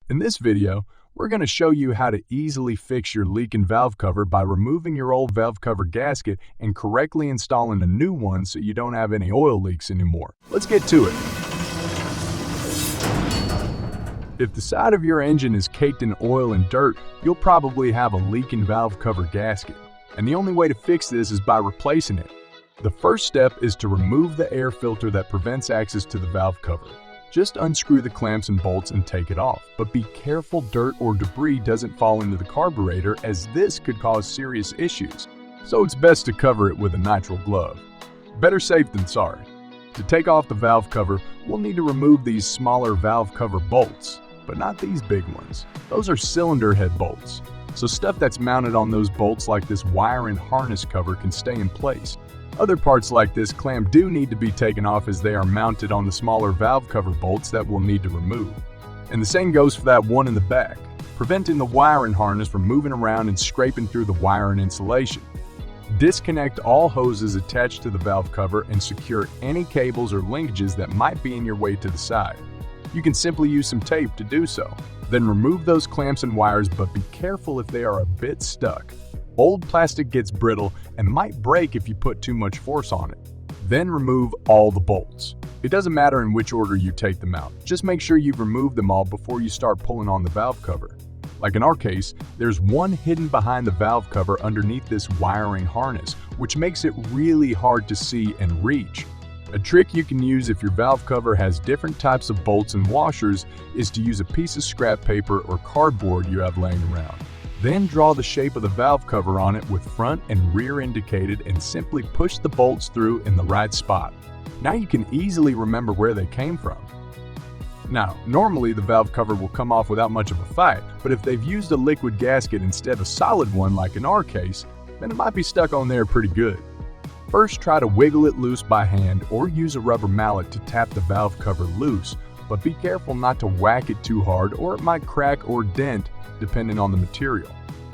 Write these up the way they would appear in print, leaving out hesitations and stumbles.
In this video, we're going to show you how to easily fix your leaking valve cover by removing your old valve cover gasket and correctly installing a new one so you don't have any oil leaks anymore. Let's get to it. If the side of your engine is caked in oil and dirt, you'll probably have a leaking valve cover gasket. And the only way to fix this is by replacing it. The first step is to remove the air filter that prevents access to the valve cover. Just unscrew the clamps and bolts and take it off, but be careful dirt or debris doesn't fall into the carburetor, as this could cause serious issues. So it's best to cover it with a nitrile glove. Better safe than sorry. To take off the valve cover, we'll need to remove these smaller valve cover bolts, but not these big ones. Those are cylinder head bolts. So stuff that's mounted on those bolts like this wire and harness cover can stay in place. Other parts like this clamp do need to be taken off, as they are mounted on the smaller valve cover bolts that we'll need to remove. And the same goes for that one in the back, preventing the wire and harness from moving around and scraping through the wire and insulation. Disconnect all hoses attached to the valve cover and secure any cables or linkages that might be in your way to the side. You can simply use some tape to do so. Then remove those clamps and wires, but be careful if they are a bit stuck. Old plastic gets brittle and might break if you put too much force on it. Then remove all the bolts. It doesn't matter in which order you take them out. Just make sure you've removed them all before you start pulling on the valve cover. Like in our case, there's one hidden behind the valve cover underneath this wiring harness, which makes it really hard to see and reach. A trick you can use if your valve cover has different types of bolts and washers is to use a piece of scrap paper or cardboard you have laying around. Then draw the shape of the valve cover on it with front and rear indicated and simply push the bolts through in the right spot. Now you can easily remember where they came from. Now, normally the valve cover will come off without much of a fight, but if they've used a liquid gasket instead of a solid one like in our case, then it might be stuck on there pretty good. First, try to wiggle it loose by hand or use a rubber mallet to tap the valve cover loose, but be careful not to whack it too hard or it might crack or dent depending on the material.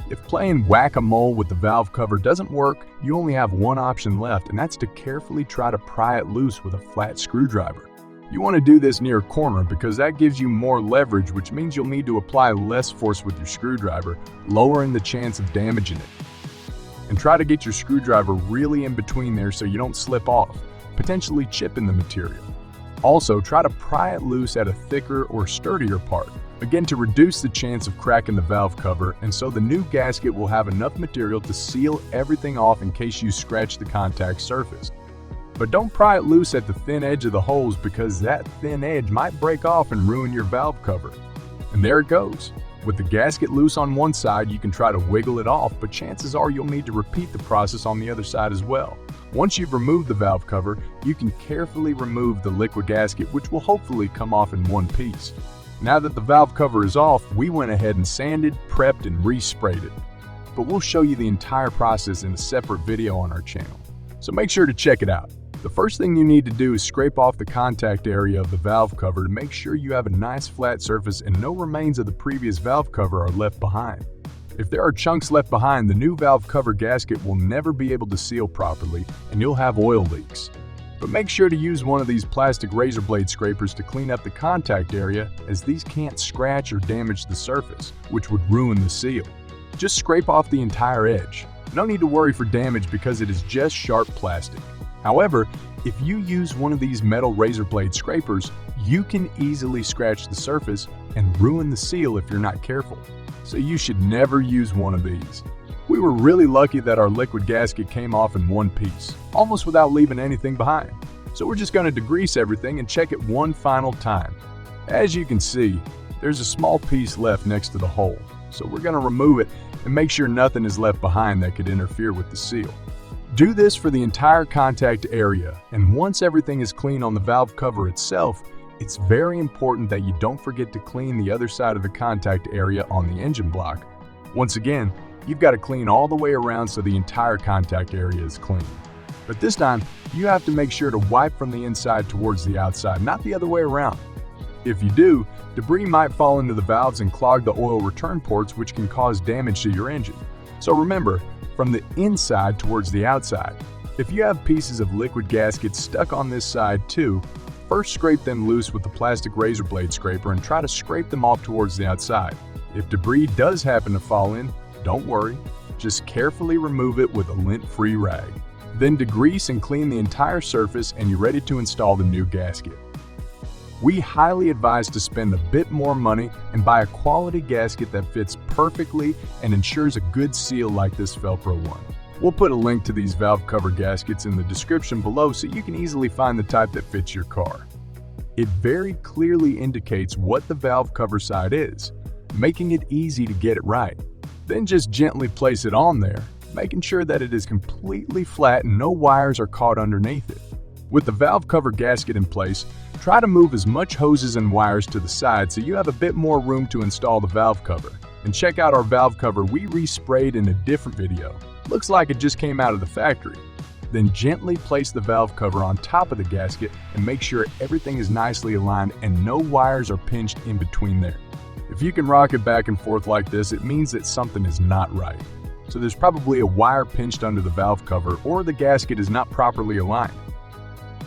If playing whack-a-mole with the valve cover doesn't work, you only have one option left, and that's to carefully try to pry it loose with a flat screwdriver. You want to do this near a corner because that gives you more leverage, which means you'll need to apply less force with your screwdriver, lowering the chance of damaging it. And try to get your screwdriver really in between there so you don't slip off, potentially chipping the material. Also, try to pry it loose at a thicker or sturdier part, again to reduce the chance of cracking the valve cover, and so the new gasket will have enough material to seal everything off in case you scratch the contact surface. But don't pry it loose at the thin edge of the holes, because that thin edge might break off and ruin your valve cover. And there it goes. With the gasket loose on one side, you can try to wiggle it off, but chances are you'll need to repeat the process on the other side as well. Once you've removed the valve cover, you can carefully remove the liquid gasket, which will hopefully come off in one piece. Now that the valve cover is off, we went ahead and sanded, prepped, and resprayed it. But we'll show you the entire process in a separate video on our channel, so make sure to check it out. The first thing you need to do is scrape off the contact area of the valve cover to make sure you have a nice flat surface and no remains of the previous valve cover are left behind. If there are chunks left behind, the new valve cover gasket will never be able to seal properly and you'll have oil leaks. But make sure to use one of these plastic razor blade scrapers to clean up the contact area, as these can't scratch or damage the surface, which would ruin the seal. Just scrape off the entire edge. No need to worry for damage because it is just sharp plastic. However, if you use one of these metal razor blade scrapers, you can easily scratch the surface and ruin the seal if you're not careful. So you should never use one of these. We were really lucky that our liquid gasket came off in one piece, almost without leaving anything behind. So we're just going to degrease everything and check it one final time. As you can see, there's a small piece left next to the hole, so we're going to remove it and make sure nothing is left behind that could interfere with the seal. Do this for the entire contact area, and once everything is clean on the valve cover itself, it's very important that you don't forget to clean the other side of the contact area on the engine block. Once again, you've got to clean all the way around so the entire contact area is clean. But this time, you have to make sure to wipe from the inside towards the outside, not the other way around. If you do, debris might fall into the valves and clog the oil return ports, which can cause damage to your engine. So remember, from the inside towards the outside. If you have pieces of liquid gasket stuck on this side too, First, scrape them loose with the plastic razor blade scraper and try to scrape them off towards the outside. If debris does happen to fall in, don't worry, just carefully remove it with a lint-free rag. Then degrease and clean the entire surface and you're ready to install the new gasket. We highly advise to spend a bit more money and buy a quality gasket that fits perfectly and ensures a good seal like this Velcro one. We'll put a link to these valve cover gaskets in the description below so you can easily find the type that fits your car. It very clearly indicates what the valve cover side is, making it easy to get it right. Then just gently place it on there, making sure that it is completely flat and no wires are caught underneath it. With the valve cover gasket in place, try to move as much hoses and wires to the side so you have a bit more room to install the valve cover. And check out our valve cover we resprayed in a different video. Looks like it just came out of the factory. Then gently place the valve cover on top of the gasket and make sure everything is nicely aligned and no wires are pinched in between there. If you can rock it back and forth like this, it means that something is not right. So there's probably a wire pinched under the valve cover or the gasket is not properly aligned.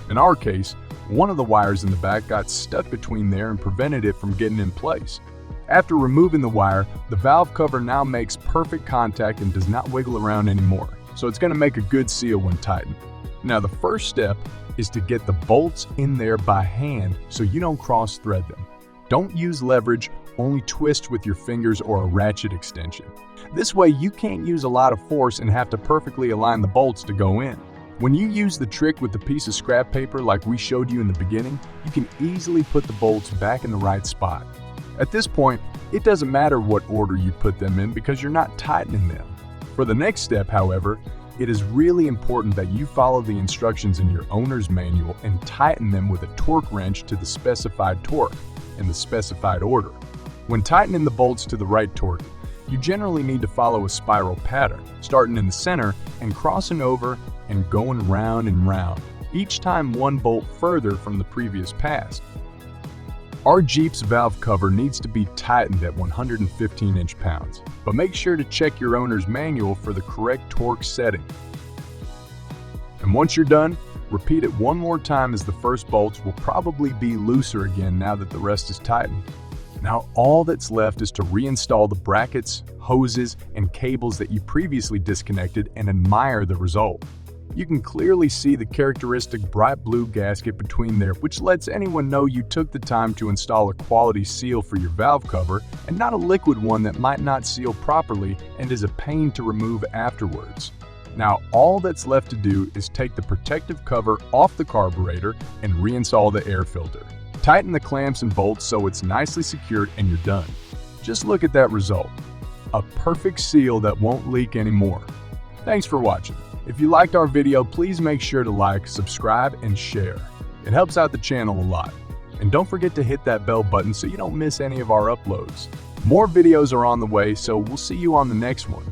In our case, one of the wires in the back got stuck between there and prevented it from getting in place. After removing the wire, the valve cover now makes perfect contact and does not wiggle around anymore, so it's going to make a good seal when tightened. Now the first step is to get the bolts in there by hand so you don't cross thread them. Don't use leverage, only twist with your fingers or a ratchet extension. This way you can't use a lot of force and have to perfectly align the bolts to go in. When you use the trick with the piece of scrap paper like we showed you in the beginning, you can easily put the bolts back in the right spot. At this point, it doesn't matter what order you put them in because you're not tightening them. For the next step, however, it is really important that you follow the instructions in your owner's manual and tighten them with a torque wrench to the specified torque in the specified order. When tightening the bolts to the right torque, you generally need to follow a spiral pattern, starting in the center and crossing over and going round and round, each time one bolt further from the previous pass. Our Jeep's valve cover needs to be tightened at 115 inch-pounds, but make sure to check your owner's manual for the correct torque setting. And once you're done, repeat it one more time as the first bolts will probably be looser again now that the rest is tightened. Now all that's left is to reinstall the brackets, hoses, and cables that you previously disconnected and admire the result. You can clearly see the characteristic bright blue gasket between there, which lets anyone know you took the time to install a quality seal for your valve cover and not a liquid one that might not seal properly and is a pain to remove afterwards. Now all that's left to do is take the protective cover off the carburetor and reinstall the air filter. Tighten the clamps and bolts so it's nicely secured and you're done. Just look at that result. A perfect seal that won't leak anymore. Thanks for watching. If you liked our video, please make sure to like, subscribe, and share. It helps out the channel a lot. And don't forget to hit that bell button so you don't miss any of our uploads. More videos are on the way, so we'll see you on the next one.